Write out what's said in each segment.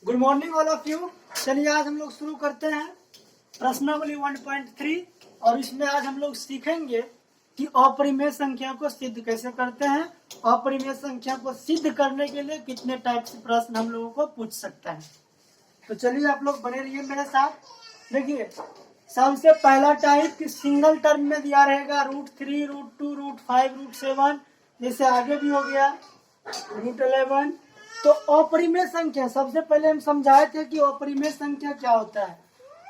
Good morning all of you. चलिए आज हम लोग शुरू करते हैं प्रश्नावली 1.3 और इसमें आज हम लोग सीखेंगे कि अपरिमेय संख्या को सिद्ध कैसे करते हैं। अपरिमेय संख्या को सिद्ध करने के लिए कितने टाइप से प्रश्न हम लोगों को पूछ सकता है। तो चलिए आप लोग बने रहिए मेरे साथ। देखिए सबसे पहला टाइप कि सिंगल टर्म में दिया रहेगा √3, √2, √5, √7, जैसे आगे भी हो गया √11। तो अपरिमेय संख्या सबसे पहले हम समझाए थे कि अपरिमेय संख्या क्या होता है।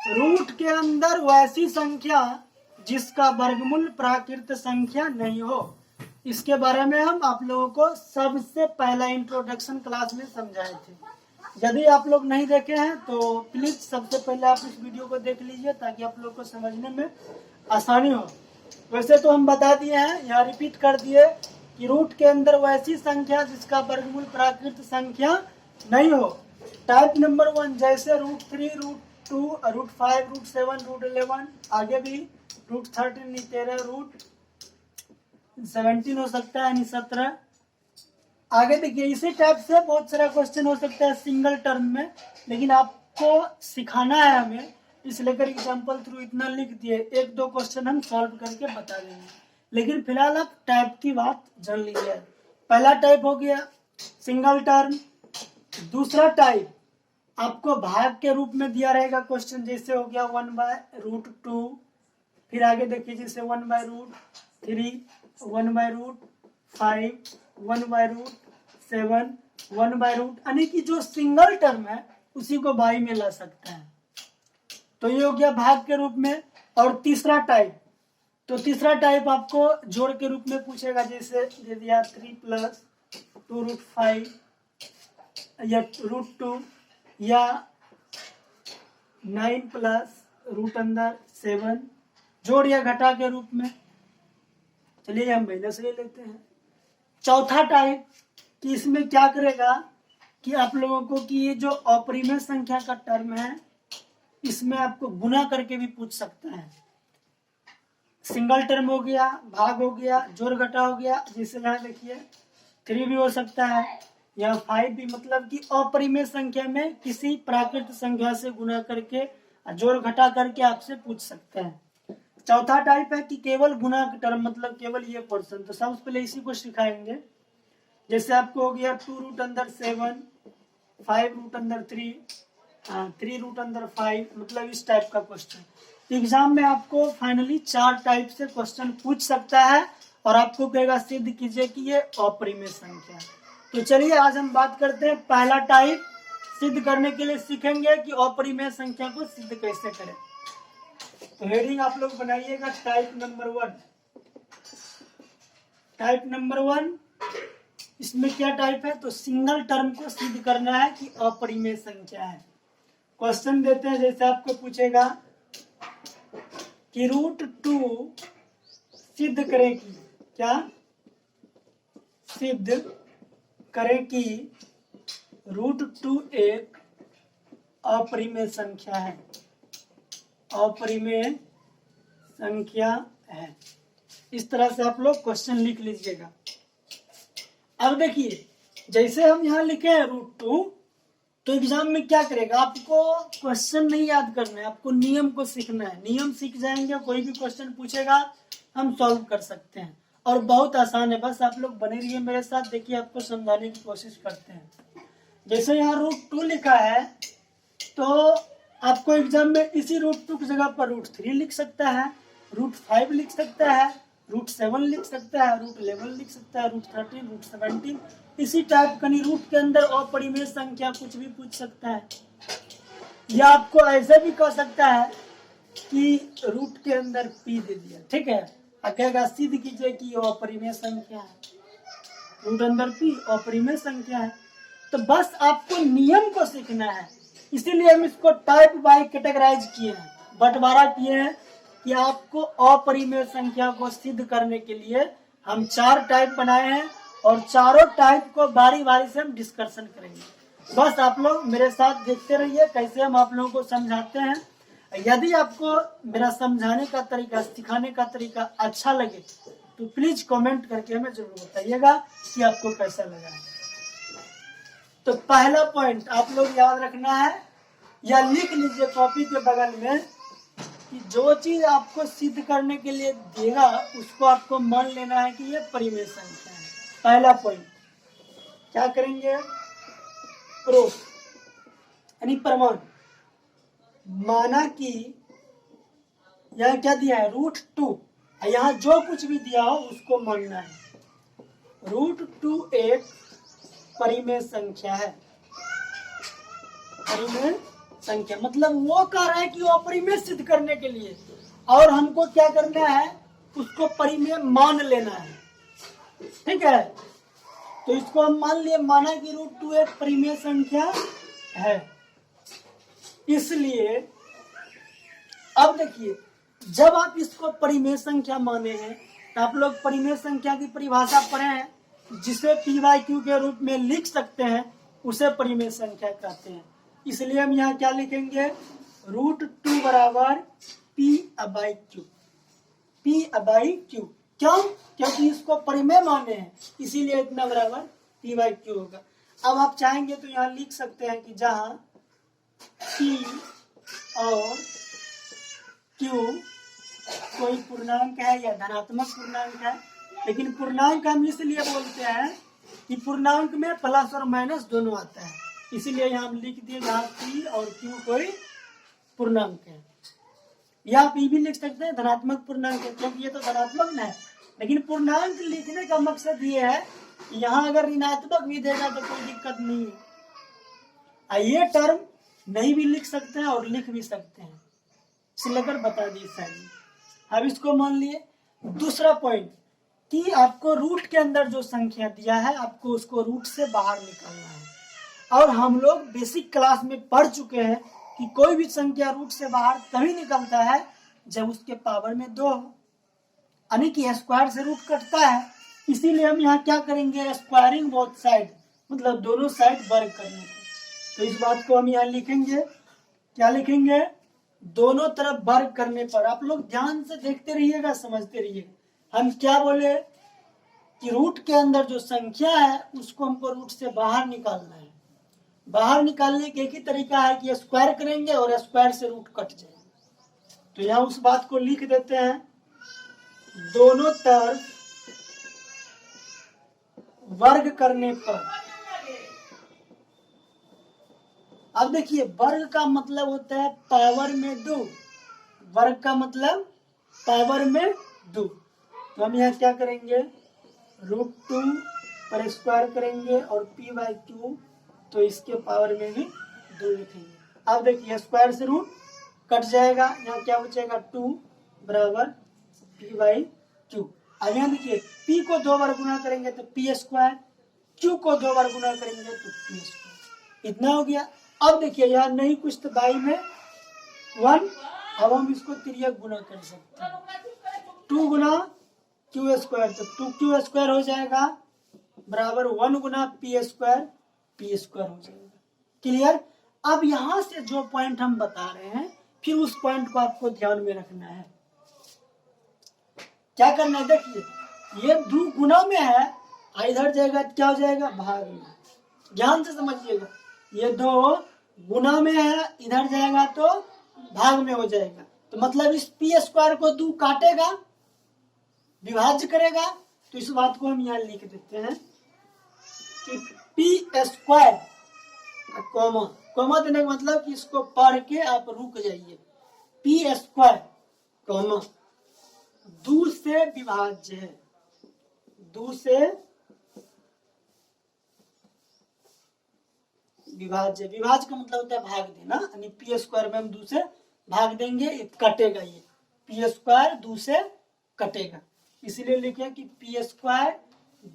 रूट के अंदर वैसी संख्या जिसका वर्गमूल प्राकृत संख्या नहीं हो। इसके बारे में हम आप लोगों को सबसे पहला इंट्रोडक्शन क्लास में समझाए थे। यदि आप लोग नहीं देखे हैं तो प्लीज सबसे पहले आप इस वीडियो को देख लीजिए ताकि आप लोग को समझने में आसानी हो। वैसे तो हम बता दिए हैं, यहाँ रिपीट कर दिए कि रूट के अंदर वैसी संख्या जिसका वर्गमूल प्राकृत संख्या नहीं हो। टाइप नंबर 1 जैसे √3, √2, √5, √7, √11, आगे भी √13, नहीं 13, √17 हो सकता है, यानी 17। आगे देखिए इसी टाइप से बहुत सारा क्वेश्चन हो सकता है सिंगल टर्म में, लेकिन आपको सिखाना है हमें, इसलिए कर एग्जाम्पल थ्रू इतना लिख दिए। एक दो क्वेश्चन हम सॉल्व करके बता देंगे, लेकिन फिलहाल आप टाइप की बात जान लीजिए। पहला टाइप हो गया सिंगल टर्म। दूसरा टाइप आपको भाग के रूप में दिया रहेगा क्वेश्चन, जैसे हो गया 1/√2, फिर आगे देखिए जैसे 1/√3, 1/√5, 1/√7, 1/√, यानी कि जो सिंगल टर्म है उसी को बाई में ला सकता है। तो ये हो गया भाग के रूप में। और तीसरा टाइप, तो तीसरा टाइप आपको जोड़ के रूप में पूछेगा, जैसे दे दिया 3 + 2√5 या √2 या 9 + √7, जोड़ या घटा के रूप में। चलिए हम माइनस ले लेते हैं। चौथा टाइप कि इसमें क्या करेगा कि आप लोगों को कि ये जो अपरिमेय संख्या का टर्म है इसमें आपको गुना करके भी पूछ सकता है। सिंगल टर्म हो गया, भाग हो गया, जोड़ घटा हो गया, जैसे यहाँ देखिए 3 भी हो सकता है, यहाँ 5 भी, मतलब कि अपरिमेय संख्या में किसी प्राकृत संख्या से गुना करके जोड़ घटा करके आपसे पूछ सकते हैं। चौथा टाइप है कि केवल गुना टर्म, मतलब केवल ये पोर्शन। तो सबसे पहले इसी को सिखाएंगे। जैसे आपको हो गया 2√7, 5√3, 3√5, मतलब इस टाइप का क्वेश्चन एग्जाम में आपको फाइनली 4 टाइप से क्वेश्चन पूछ सकता है और आपको कहेगा सिद्ध कीजिए कि ये अपरिमेय संख्या। तो चलिए आज हम बात करते हैं पहला टाइप सिद्ध करने के लिए सीखेंगे कि अपरिमेय संख्या को सिद्ध कैसे करें। तो हेडिंग आप लोग बनाइएगा टाइप नंबर 1। टाइप नंबर 1, इसमें क्या टाइप है, तो सिंगल टर्म को सिद्ध करना है कि अपरिमेय संख्या है। क्वेश्चन देते हैं, जैसे आपको पूछेगा कि √2 सिद्ध करे कि क्या, सिद्ध करे कि √2 एक अपरिमेय संख्या है। अपरिमेय संख्या है। इस तरह से आप लोग क्वेश्चन लिख लीजिएगा। अब देखिए जैसे हम यहाँ लिखे हैं √2, तो एग्जाम में क्या करेगा, आपको क्वेश्चन नहीं याद करना है, आपको नियम को सीखना है। नियम सीख जाएंगे, कोई भी क्वेश्चन पूछेगा हम सॉल्व कर सकते हैं और बहुत आसान है। बस आप लोग बने रहिए मेरे साथ, देखिए आपको समझाने की कोशिश करते हैं। जैसे यहाँ √2 लिखा है तो आपको एग्जाम में इसी √2 की जगह पर √3 लिख सकता है, √5 लिख सकता है, √7 लिख सकता है, √11 लिख सकता है, √13, √17, इसी टाइप का। रूट के अंदर अपरिमेय संख्या कुछ भी पूछ सकता है। या आपको ऐसे भी कह सकता है कि रूट के अंदर p दे दिया, ठीक है, कहेगा सिद्ध कीजिए कि ये अपरिमेय संख्या है। रूट अंदर p अपरिमेय संख्या है। तो बस आपको नियम को सीखना है, इसीलिए हम इसको टाइप बाय कैटेगराइज किए हैं, बंटवारा किए हैं कि आपको अपरिमेय संख्या को सिद्ध करने के लिए हम 4 टाइप बनाए हैं और चारों टाइप को बारी बारी से हम डिस्कशन करेंगे। बस आप लोग मेरे साथ देखते रहिए कैसे हम आप लोगों को समझाते हैं। यदि आपको मेरा समझाने का तरीका, सिखाने का तरीका अच्छा लगे तो प्लीज कमेंट करके हमें जरूर बताइएगा कि आपको कैसा लगा। तो पहला पॉइंट आप लोग याद रखना है या लिख लीजिए कॉपी के बगल में कि जो चीज आपको सिद्ध करने के लिए देगा उसको आपको मान लेना है कि ये परिमेय संख्या है। पहला पॉइंट क्या करेंगे, प्रूफ यानी प्रमाण। माना कि यह क्या दिया है √2, यहाँ जो कुछ भी दिया हो उसको मानना है। √2 एक परिमेय संख्या है। परिमेय संख्या मतलब वो कह रहा है कि वो अपरिमेय सिद्ध करने के लिए, और हमको क्या करना है, उसको परिमेय मान लेना है। ठीक है, तो इसको हम मान लिए, माना कि √2 एक परिमेय संख्या है। इसलिए अब देखिए, जब आप इसको परिमेय संख्या माने हैं तो आप लोग परिमेय संख्या की परिभाषा पढ़े हैं, जिसे p/q के रूप में लिख सकते हैं उसे परिमेय संख्या कहते हैं। इसलिए हम यहाँ क्या लिखेंगे, √2 बराबर p/q। p/q क्यों, क्योंकि इसको परिमेय माने हैं, इसीलिए इतना बराबर p/q होगा। अब आप चाहेंगे तो यहाँ लिख सकते हैं कि जहाँ p और q कोई पूर्णांक है या धनात्मक पूर्णांक है, लेकिन पूर्णांक हम इसलिए बोलते हैं कि पूर्णांक में प्लस और माइनस दोनों आता है, इसीलिए यहाँ हम लिख दिए जहाँ p और q कोई पूर्णांक है। या p भी लिख सकते हैं धनात्मक पूर्णांक है, क्योंकि ये तो धनात्मक न है। लेकिन पूर्णांक लिखने का मकसद ये है कि यहाँ अगर ऋणात्मक भी देगा तो कोई दिक्कत नहीं है। ये टर्म नहीं भी लिख सकते हैं और लिख भी सकते हैं, इसलिए कर बता दी सारी। अब इसको मान लिए। दूसरा पॉइंट कि आपको रूट के अंदर जो संख्या दिया है आपको उसको रूट से बाहर निकालना है। और हम लोग बेसिक क्लास में पढ़ चुके हैं कि कोई भी संख्या रूट से बाहर तभी निकलता है जब उसके पावर में 2 हो, यानी कि स्क्वायर से रूट कटता है। इसीलिए हम यहाँ क्या करेंगे, स्क्वायरिंग बोथ साइड, मतलब दोनों साइड वर्ग करने को। तो इस बात को हम यहाँ लिखेंगे, क्या लिखेंगे, दोनों तरफ वर्ग करने पर। आप लोग ध्यान से देखते रहिएगा, समझते रहिएगा। हम क्या बोले कि रूट के अंदर जो संख्या है उसको हमको रूट से बाहर निकालना है। बाहर निकालने के एक ही तरीका है कि स्क्वायर करेंगे और स्क्वायर से रूट कट जाएगा। तो यहाँ उस बात को लिख देते हैं, दोनों तरफ वर्ग करने पर। अब देखिए, वर्ग का मतलब होता है पावर में 2। वर्ग का मतलब पावर में 2। तो हम यहाँ क्या करेंगे, √2 पर स्क्वायर करेंगे और p/q, तो इसके पावर में भी 2 लिखेंगे। अब देखिए, स्क्वायर से रूट कट जाएगा, यहाँ क्या बचेगा, 2 बराबर p/q। अब यहाँ देखिए, p को 2 बार गुना करेंगे तो p², q को 2 बार गुना करेंगे तो p²। इतना हो गया। अब देखिए, यहाँ नहीं कुछ तो बाई में 1, अब हम इसको तिर्यक गुना कर सकते हैं। 2 गुना q², तो 2q² हो जाएगा बराबर 1 गुना p² हो जाएगा। क्लियर। अब यहाँ से जो पॉइंट हम बता रहे हैं, फिर उस पॉइंट को आपको ध्यान में रखना है। क्या करना है, देखिए, ये 2 गुना में है, इधर जाएगा क्या हो जाएगा, भाग में। ध्यान से समझिएगा, ये 2 गुना में है, इधर जाएगा तो भाग में हो जाएगा। तो मतलब इस p² को 2 काटेगा, विभाज्य करेगा। तो इस बात को हम यहाँ लिख देते हैं कि p², कॉमा देने का मतलब कि इसको पढ़ के आप रुक जाइए। p², 2 से विभाज्य है, 2 से विभाज्य। विभाज्य का मतलब होता है भाग देना, यानी p² में हम 2 से भाग देंगे, ये कटेगा, ये p² 2 से कटेगा, इसीलिए लिखे कि p²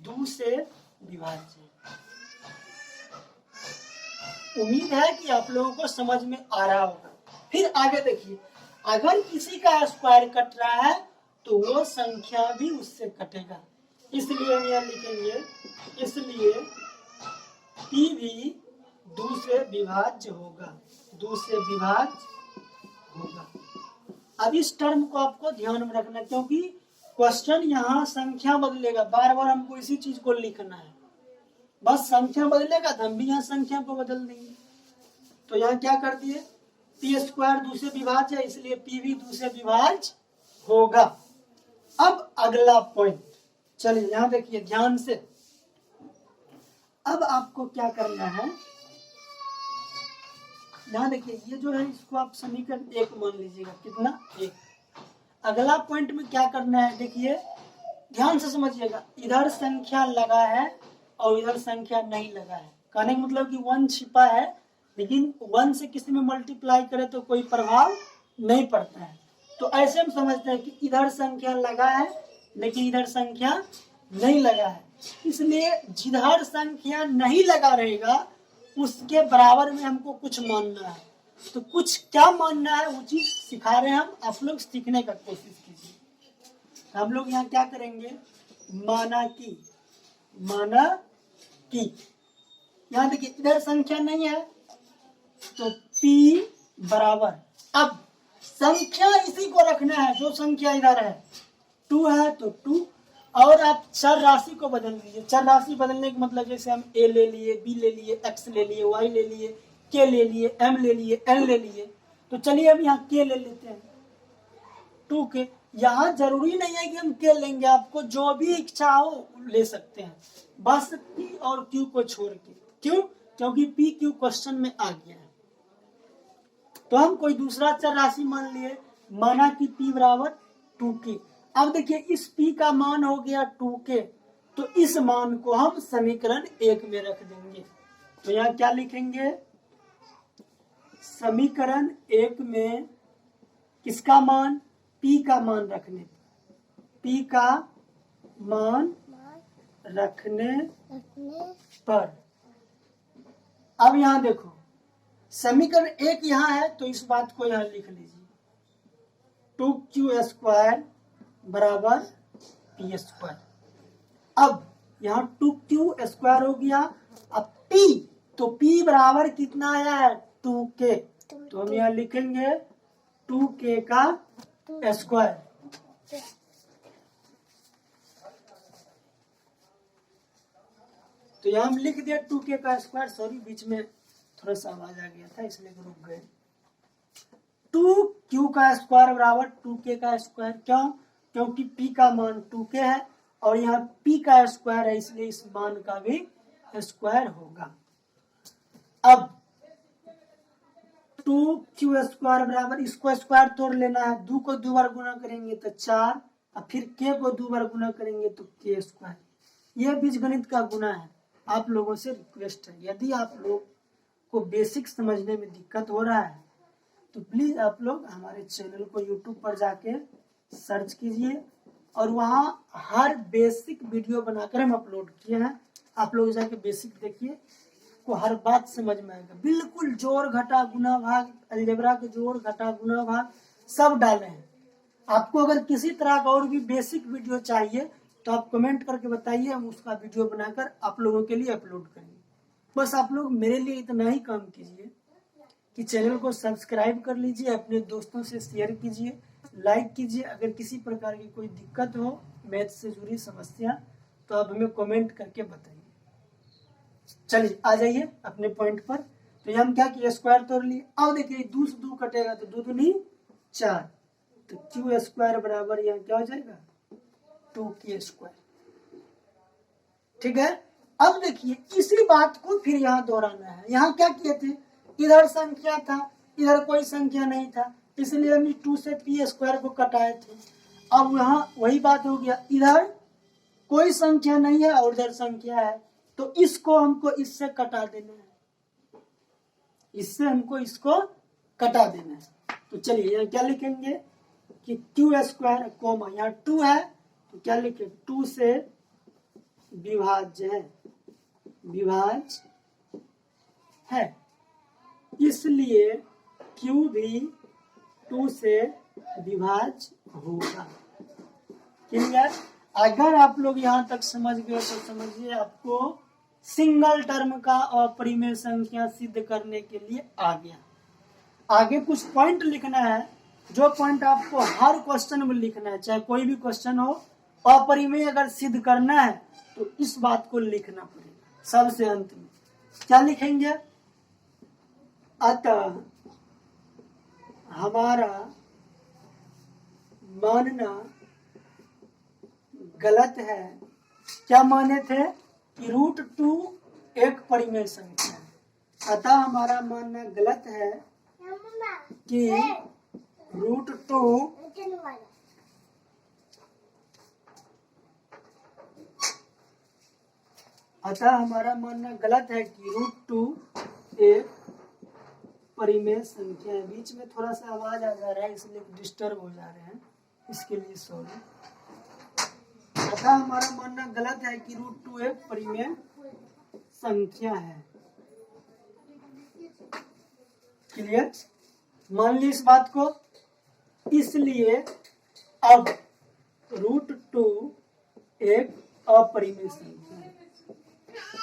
2 से विभाज्य। उम्मीद है कि आप लोगों को समझ में आ रहा होगा। फिर आगे देखिए, अगर किसी का स्क्वायर कट रहा है तो वो संख्या भी उससे कटेगा, इसलिए हम यहाँ लिखेंगे, इसलिए p भी 2 से विभाज्य होगा, 2 से विभाज्य होगा। अब इस टर्म को आपको ध्यान में रखना, क्योंकि क्वेश्चन यहाँ संख्या बदलेगा, बार बार हमको इसी चीज को लिखना है। बस संख्या बदलेगा तो हम भी यहाँ संख्या को बदल देंगे। तो यहाँ क्या कर दिए, पी स्क्वायर दूसरे विभाज्य है, इसलिए पी भी दूसरे विभाज्य होगा। अब अगला पॉइंट, चलिए यहाँ देखिए ध्यान से। अब आपको क्या करना है, यहाँ देखिए ये जो है इसको आप समीकरण 1 मान लीजिएगा, कितना 1। अगला पॉइंट में क्या करना है, देखिए ध्यान से समझिएगा, इधर संख्या लगा है और इधर संख्या नहीं लगा है। कहने का मतलब कि 1 छिपा है, लेकिन 1 से किसी में मल्टीप्लाई करे तो कोई प्रभाव नहीं पड़ता है। तो ऐसे हम समझते हैं कि इधर संख्या लगा है लेकिन इधर संख्या नहीं लगा है, इसलिए जिधर संख्या नहीं लगा रहेगा उसके बराबर में हमको कुछ मानना है। तो कुछ क्या मानना है वो चीज सिखा रहे हैं हम, आप लोग सीखने का कोशिश कीजिए। हम लोग यहाँ क्या करेंगे, माना कि यहाँ देखिए इधर संख्या नहीं है तो P बराबर, अब संख्या इसी को रखना है जो संख्या इधर है, 2 है तो 2, और आप चर राशि को बदल दीजिए। चर राशि बदलने का मतलब जैसे हम a ले लिए, b ले लिए, x ले लिए, y ले लिए, k ले लिए, m ले लिए, n ले लिए। तो चलिए हम यहाँ k ले लेते हैं, 2k। यहाँ जरूरी नहीं है कि हम k लेंगे, आपको जो भी इच्छा हो ले सकते हैं, बस p और q को छोड़ के। क्यों? क्योंकि p q क्वेश्चन में आ गया है। तो हम कोई दूसरा चर राशि मान लिए, माना कि p बराबर 2k। अब देखिए इस p का मान हो गया 2k, तो इस मान को हम समीकरण 1 में रख देंगे। तो यहाँ क्या लिखेंगे, समीकरण 1 में किसका मान, p का मान रखने, p का मान रखने पर। अब यहाँ देखो समीकरण 1 यहाँ है तो इस बात को यहाँ लिख लीजिए, 2q स्क्वायर बराबर p स्क्वायर। अब यहाँ 2q स्क्वायर हो गया, अब p, तो p बराबर कितना आया है 2k, तो हम यहाँ लिखेंगे 2k का स्क्वायर। तो यहाँ हम लिख दिया 2k का स्क्वायर, सॉरी बीच में थोड़ा सा आवाज आ गया था इसलिए रुक गए। 2q का स्क्वायर बराबर 2k का स्क्वायर, क्यों? क्योंकि p का मान 2k है और यहाँ p का स्क्वायर है, इसलिए इस मान का भी स्क्वायर होगा। अब 2q स्क्वायर बराबर, इसको स्क्वायर तोड़ लेना है, 2 को 2 बार गुना करेंगे तो 4, और फिर k को 2 बार गुना करेंगे तो k स्क्वायर। यह बीजगणित का गुना है। आप लोगों से रिक्वेस्ट है, यदि आप लोग को बेसिक समझने में दिक्कत हो रहा है तो प्लीज आप लोग हमारे चैनल को यूट्यूब पर जाके सर्च कीजिए और वहाँ हर बेसिक वीडियो बनाकर हम अपलोड किए हैं। आप लोग जाके बेसिक देखिए, को हर बात समझ में आएगा। बिल्कुल जोड़ घटा गुना भाग, अलजेब्रा के जोड़ घटा गुना भाग सब डाले हैं। आपको अगर किसी तरह का और भी बेसिक वीडियो चाहिए तो आप कमेंट करके बताइए, हम उसका वीडियो बनाकर आप लोगों के लिए अपलोड करेंगे। बस आप लोग मेरे लिए इतना ही काम कीजिए कि चैनल को सब्सक्राइब कर लीजिए, अपने दोस्तों से शेयर कीजिए, लाइक कीजिए। अगर किसी प्रकार की कोई दिक्कत हो, मैथ से जुड़ी समस्या, तो आप हमें कमेंट करके बताइए। चलिए आ जाइए अपने पॉइंट पर। तो हम क्या किए, स्क्वायर तोड़ लिए। अब देखिए 2 से 2 कटेगा तो 2 दूनी 4, तो q स्क्वायर बराबर यहाँ क्या हो जाएगा 2k स्क्वायर। ठीक है। अब देखिए इसी बात को फिर यहाँ दोहराना है। यहाँ क्या किए थे, इधर संख्या था, इधर कोई संख्या नहीं था, इसलिए हम 2 से p स्क्वायर को कटाए थे। अब यहाँ वही बात हो गया, इधर कोई संख्या नहीं है और इधर संख्या है, तो इसको हमको इससे कटा देना है, इससे हमको इसको कटा देना है। तो चलिए यहाँ क्या लिखेंगे कि q स्क्वायर कोमा यहाँ 2 है तो क्या लिखे, 2 से विभाज्य है, विभाज्य है, इसलिए q भी 2 से विभाज्य होगा। क्लियर? अगर आप लोग यहाँ तक समझ गए तो समझिए आपको सिंगल टर्म का अपरिमेय संख्या सिद्ध करने के लिए आ गया। आगे कुछ पॉइंट लिखना है, जो पॉइंट आपको हर क्वेश्चन में लिखना है, चाहे कोई भी क्वेश्चन हो, अपरिमेय अगर सिद्ध करना है तो इस बात को लिखना पड़ेगा। सबसे अंत में क्या लिखेंगे? अतः हमारा मानना गलत है। क्या माने थे? कि √2 एक परिमेय संख्या है। अतः हमारा मानना गलत है कि √2 अतः हमारा मानना गलत है कि √2 एक परिमेय संख्या है। बीच में थोड़ा सा आवाज आ जा रहा है इसलिए डिस्टर्ब हो जा रहे हैं, इसके लिए सॉरी। अतः हमारा मानना गलत है कि √2 एक परिमेय संख्या है। क्लियर? मान ली इस बात को। इसलिए अब √2 एक अपरिमेय संख्या है।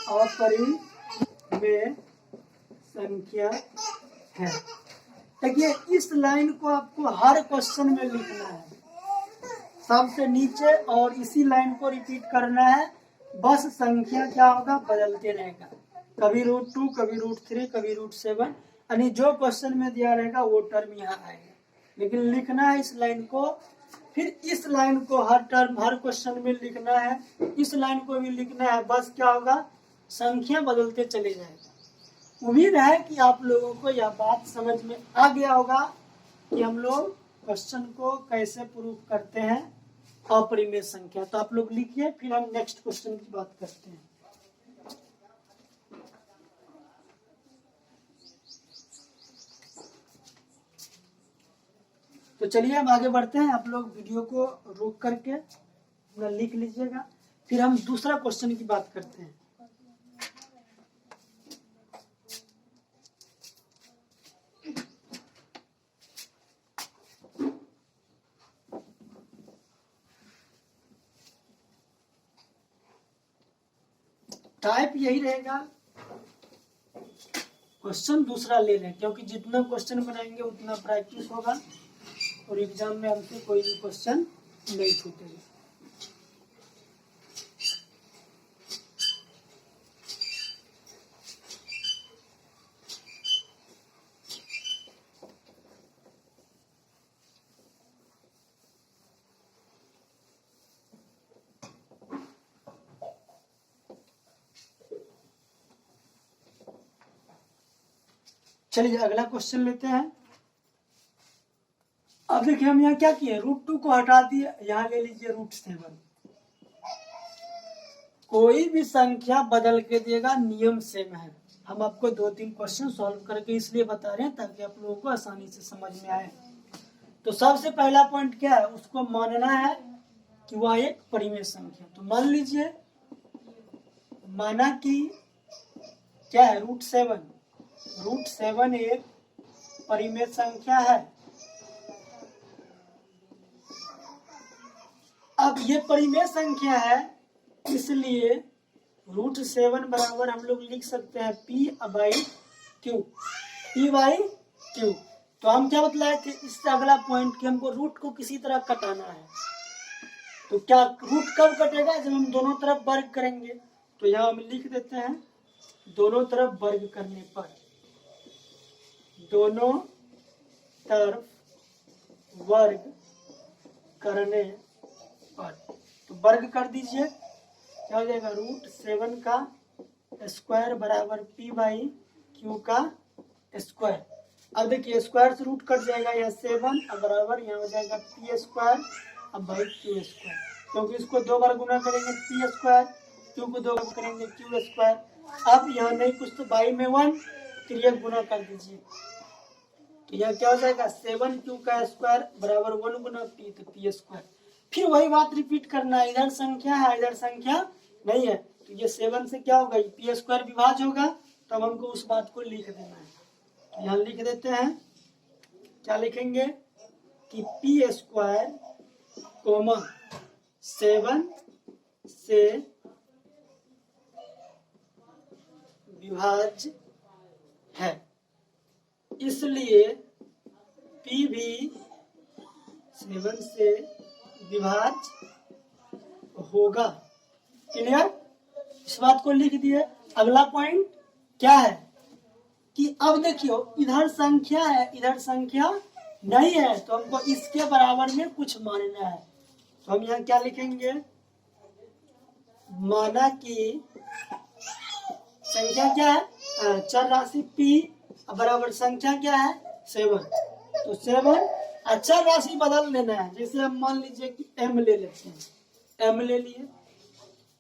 अपरिमेय संख्या है। देखिए इस लाइन को आपको हर क्वेश्चन में लिखना है, सबसे नीचे, और इसी लाइन को रिपीट करना है। बस संख्या क्या होगा? बदलते रहेगा, कभी √2, कभी √3, कभी √7, यानी जो क्वेश्चन में दिया रहेगा वो टर्म यहाँ आएगा। लेकिन लिखना है इस लाइन को, फिर इस लाइन को हर टर्म हर क्वेश्चन में लिखना है, इस लाइन को भी लिखना है। बस क्या होगा? संख्या बदलते चले जाएगा। उम्मीद है कि आप लोगों को यह बात समझ में आ गया होगा कि हम लोग क्वेश्चन को कैसे प्रूव करते हैं अपरिमेय संख्या। तो आप लोग लिखिए, फिर हम नेक्स्ट क्वेश्चन की बात करते हैं। तो चलिए हम आगे बढ़ते हैं। आप लोग वीडियो को रोक करके अपना लिख लीजिएगा, फिर हम दूसरा क्वेश्चन की बात करते हैं। टाइप यही रहेगा, क्वेश्चन दूसरा ले लें, क्योंकि जितना क्वेश्चन बनाएंगे उतना प्रैक्टिस होगा और एग्जाम में हमसे कोई भी क्वेश्चन नहीं छूटेगा। चलिए अगला क्वेश्चन लेते हैं। अब देखिए हम यहाँ क्या किए, √2 को हटा दिए, यहाँ ले लीजिए √7। कोई भी संख्या बदल के देगा, नियम सेम है। हम आपको 2-3 क्वेश्चन सॉल्व करके इसलिए बता रहे हैं ताकि आप लोगों को आसानी से समझ में आए। तो सबसे पहला पॉइंट क्या है? उसको मानना है कि वह एक परिमेय संख्या। तो मान लीजिए, माना कि क्या है? √7 एक परिमेय संख्या है। अब ये परिमेय संख्या है, इसलिए √7 बराबर हम लोग लिख सकते हैं P/Q। तो हम क्या बतलाए थे इससे अगला पॉइंट कि हमको रूट को किसी तरह कटाना है। तो क्या रूट कब कटेगा? जब हम दोनों तरफ वर्ग करेंगे। तो यहाँ हम लिख देते हैं दोनों तरफ वर्ग करने पर, दोनों तरफ वर्ग करने पर। तो वर्ग कर दीजिए, क्या हो जाएगा? √7 का स्क्वायर बराबर P/Q का स्क्वायर। अब देखिए स्क्वायर से रूट कट जाएगा, यह 7 अब बराबर यहाँ हो जाएगा P² अब /Q², क्योंकि इसको 2 बार गुना करेंगे P², Q को 2 बार करेंगे Q²। अब यहाँ नहीं कुछ तो बाई में 1, फिर यह गुना कर दीजिए। तो यह क्या हो जाएगा? 7Q का स्क्वायर बराबर 1 गुना P, तो P²। फिर वही बात रिपीट करना है, इधर संख्या है इधर संख्या नहीं है। तो ये 7 से क्या होगा? P² विभाज्य होगा, तब हमको उस बात को लिख देना है। तो यहाँ लिख देते हैं, क्या लिखेंगे कि P² 7 से विभाज्य है, इसलिए P भी 7 से विभाज्य होगा। क्लियर? इस बात को लिख दिए। अगला पॉइंट क्या है कि अब देखियो इधर संख्या है, इधर संख्या नहीं है, तो हमको इसके बराबर में कुछ मानना है। तो हम यहाँ क्या लिखेंगे, माना कि संख्या क्या है, चर राशि p बराबर संख्या क्या है 7। तो 7 अचर राशि बदल लेना है। जैसे हम मान लीजिए कि m ले लेते हैं, m ले लिए,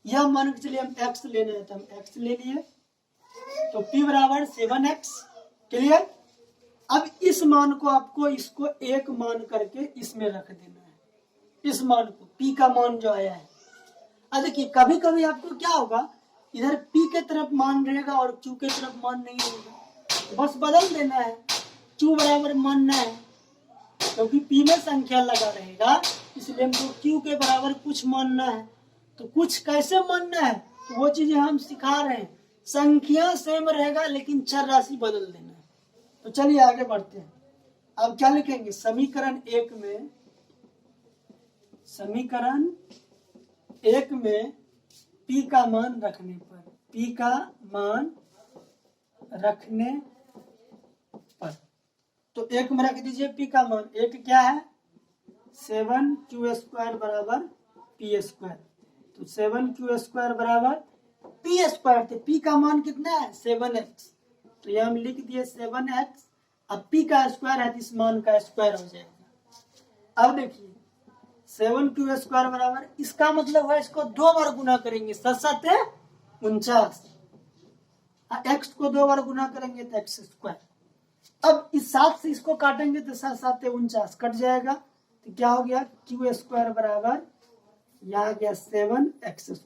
यह मान के चलिए हम x लेना है तो हम x ले लिए, तो p बराबर 7x। क्लियर। अब इस मान को आपको इसको एक मान करके इसमें रख देना है, इस मान को p का मान जो आया है। अब देखिए कभी कभी आपको क्या होगा, इधर p के तरफ मान रहेगा और q के तरफ मान नहीं रहेगा, तो बस बदल देना है, q बराबर मानना है, क्योंकि p में संख्या लगा रहेगा इसलिए हमको q के बराबर कुछ मानना है। तो कुछ कैसे मानना है, तो वो चीजें हम सिखा रहे हैं। संख्या सेम रहेगा लेकिन चर राशि बदल देना है। तो चलिए आगे बढ़ते हैं। अब क्या लिखेंगे, समीकरण 1 में, समीकरण 1 में p का मान रखने पर, p का मान रखने पर, तो 1 में रख दीजिए p का मान। 1 क्या है 7q² बराबर p²। तो 7q² बराबर p²। तो p का मान कितना है 7x, तो ये हम लिख दिए 7x। अब p का स्क्वायर है तो इस मान का स्क्वायर हो जाएगा। अब देखिए 7q² बराबर, इसका मतलब है इसको 2 बार गुना करेंगे, 7 7 49, x को 2 बार गुना करेंगे तो x²। अब इस 7 से इसको काटेंगे तो 7 7 49 कट जाएगा, तो क्या हो गया q² बराबर, यहाँ गया 7x²।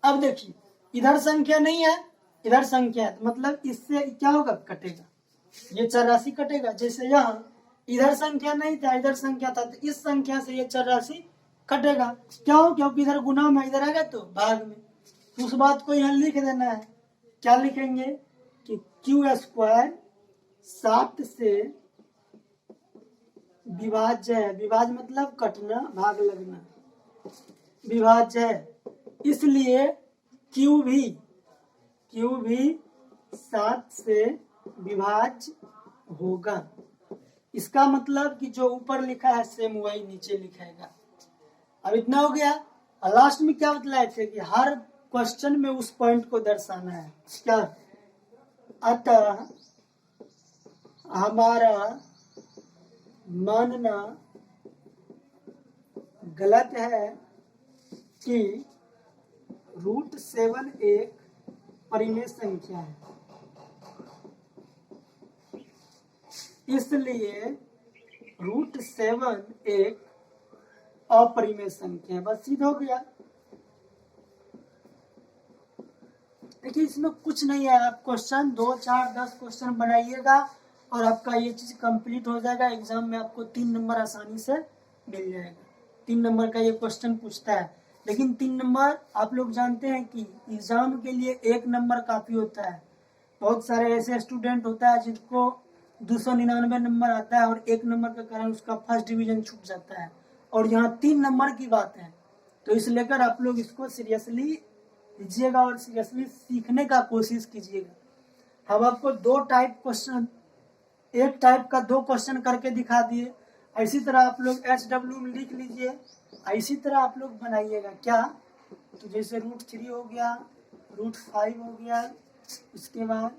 अब देखिए इधर संख्या नहीं है, इधर संख्या है, तो मतलब इससे क्या होगा, कटेगा, ये चर राशि कटेगा। जैसे यहाँ इधर संख्या नहीं था, इधर संख्या था, तो इस संख्या से ये चर राशि कटेगा। क्यों, क्योंकि इधर गुना में, इधर आएगा तो भाग में। तो उस बात को यहाँ लिख देना है। क्या लिखेंगे कि q² 7 से विभाज्य है, विभाज्य मतलब कटना, भाग लगना, विभाज्य है, इसलिए q भी 7 से विभाज्य होगा। इसका मतलब कि जो ऊपर लिखा है सेम वही नीचे लिखेगा। अब इतना हो गया। और लास्ट में क्या बतलाए थे कि हर क्वेश्चन में उस पॉइंट को दर्शाना है। क्या, अतः हमारा मानना गलत है कि √7 एक परिमेय संख्या है, इसलिए √7 एक अपरिमेय संख्या है। बस सीधा हो गया। देखिए इसमें कुछ नहीं है, आप क्वेश्चन 2 4 10 क्वेश्चन बनाइएगा और आपका ये चीज कंप्लीट हो जाएगा। एग्जाम में आपको 3 नंबर आसानी से मिल जाएगा। 3 नंबर का ये क्वेश्चन पूछता है, लेकिन 3 नंबर आप लोग जानते हैं कि एग्जाम के लिए 1 नंबर काफी होता है। बहुत सारे ऐसे स्टूडेंट होता है जिनको 299 नंबर आता है और 1 नंबर के कारण उसका फर्स्ट डिवीजन छूट जाता है, और यहाँ 3 नंबर की बात है। तो इस लेकर आप लोग इसको सीरियसली लीजिएगा और सीरियसली सीखने का कोशिश कीजिएगा। हम आपको 2 टाइप क्वेश्चन, एक टाइप का 2 क्वेश्चन करके दिखा दिए। इसी तरह आप लोग HW में लिख लीजिए, इसी तरह आप लोग बनाइएगा। क्या, तो जैसे √3 हो गया, √5 हो गया, उसके बाद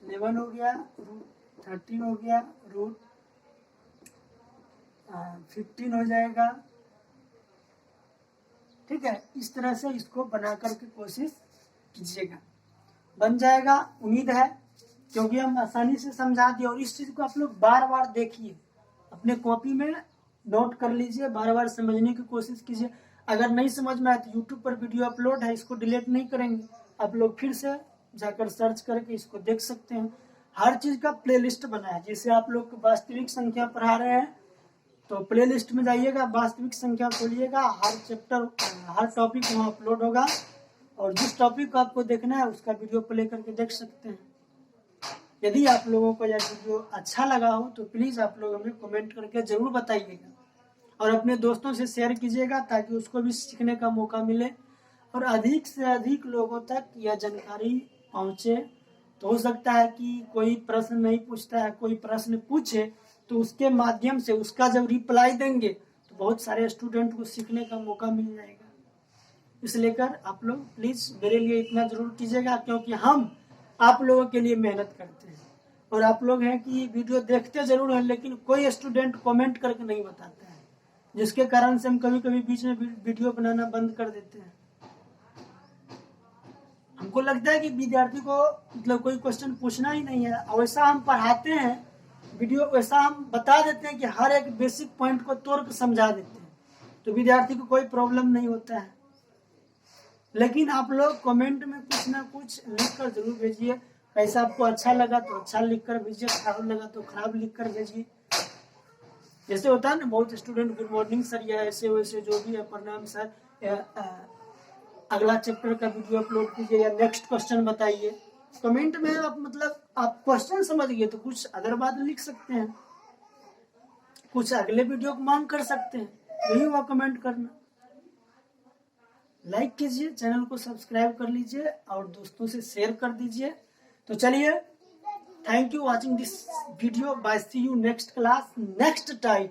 11 हो गया, √13 हो गया, √15 हो जाएगा। ठीक है, इस तरह से इसको बना करके कोशिश कीजिएगा, बन जाएगा उम्मीद है, क्योंकि हम आसानी से समझा दिए। और इस चीज को आप लोग बार बार देखिए, अपने कॉपी में नोट कर लीजिए, बार बार समझने की कोशिश कीजिए। अगर नहीं समझ में आए तो यूट्यूब पर वीडियो अपलोड है, इसको डिलीट नहीं करेंगे, आप लोग फिर से जाकर सर्च करके इसको देख सकते हैं। हर चीज का प्लेलिस्ट बना है। जैसे आप लोग वास्तविक संख्या पढ़ा रहे हैं तो प्लेलिस्ट में जाइएगा, वास्तविक संख्या खोलिएगा, हर चैप्टर हर टॉपिक वहाँ अपलोड होगा, और जिस टॉपिक को आपको देखना है उसका वीडियो प्ले करके देख सकते हैं। यदि आप लोगों को यह वीडियो अच्छा लगा हो तो प्लीज़ आप लोग हमें कमेंट करके ज़रूर बताइएगा, और अपने दोस्तों से शेयर कीजिएगा ताकि उसको भी सीखने का मौका मिले और अधिक से अधिक लोगों तक यह जानकारी पहुंचे। तो हो सकता है कि कोई प्रश्न नहीं पूछता है, कोई प्रश्न पूछे तो उसके माध्यम से उसका जब रिप्लाई देंगे तो बहुत सारे स्टूडेंट को सीखने का मौका मिल जाएगा। इसलिए कर आप लोग प्लीज मेरे लिए इतना जरूर कीजिएगा, क्योंकि हम आप लोगों के लिए मेहनत करते हैं। और आप लोग हैं कि वीडियो देखते जरूर हैं, लेकिन कोई स्टूडेंट कमेंट करके नहीं बताता है, जिसके कारण से हम कभी कभी बीच में वीडियो बनाना बंद कर देते हैं। हमको लगता है कि विद्यार्थी को मतलब कोई क्वेश्चन पूछना ही नहीं है, वैसा हम पढ़ाते हैं वीडियो, वैसा हम बता देते हैं कि हर एक बेसिक पॉइंट को तोड़ कर समझा देते हैं, तो विद्यार्थी को कोई प्रॉब्लम नहीं होता है। लेकिन आप लोग कमेंट में कुछ ना कुछ लिख कर जरूर भेजिए। कैसा आपको अच्छा लगा तो अच्छा लिख कर भेजिए, खराब लगा तो खराब लिख कर भेजिए। जैसे होता है ना, बहुत स्टूडेंट गुड मॉर्निंग सर या ऐसे वैसे जो भी है, प्रणाम सर, अगला चैप्टर का वीडियो अपलोड कीजिए या नेक्स्ट क्वेश्चन बताइए। कमेंट में आप मतलब आप क्वेश्चन समझ गए तो कुछ अदर बात लिख सकते हैं, कुछ अगले वीडियो को मांग कर सकते हैं, यही हुआ कमेंट करना। लाइक कीजिए, चैनल को सब्सक्राइब कर लीजिए और दोस्तों से शेयर कर दीजिए। तो चलिए, thank you watching this video, bye see you next class next time.